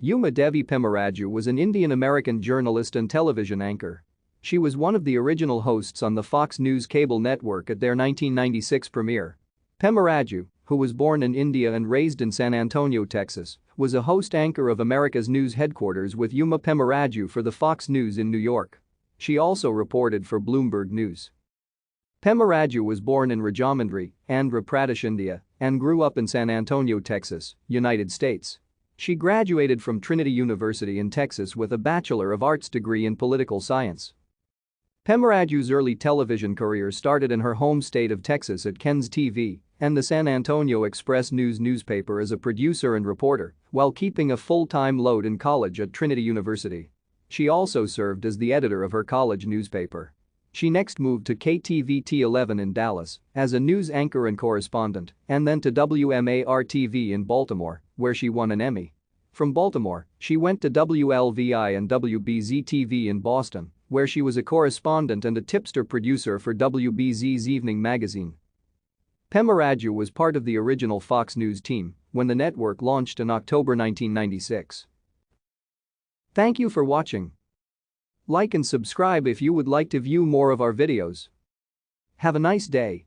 Devi Pemmaraju was an Indian-American journalist and television anchor. She was one of the original hosts on the Fox News cable network at their 1996 premiere. Pemmaraju, who was born in India and raised in San Antonio, Texas, was a host anchor of America's news headquarters with Pemmaraju for the Fox News in New York. She also reported for Bloomberg News. Pemmaraju was born in Rajahmundry, Andhra Pradesh, India, and grew up in San Antonio, Texas, United States. She graduated from Trinity University in Texas with a Bachelor of Arts degree in political science. Pemmaraju's early television career started in her home state of Texas at Ken's TV and the San Antonio Express News newspaper as a producer and reporter, while keeping a full-time load in college at Trinity University. She also served as the editor of her college newspaper. She next moved to KTVT-11 in Dallas as a news anchor and correspondent, and then to WMAR-TV in Baltimore, where she won an Emmy. From Baltimore, she went to WLVI and WBZ-TV in Boston, where she was a correspondent and a tipster producer for WBZ's evening magazine. Pemmaraju was part of the original Fox News team when the network launched in October 1996. Thank you for watching. Like and subscribe if you would like to view more of our videos. Have a nice day.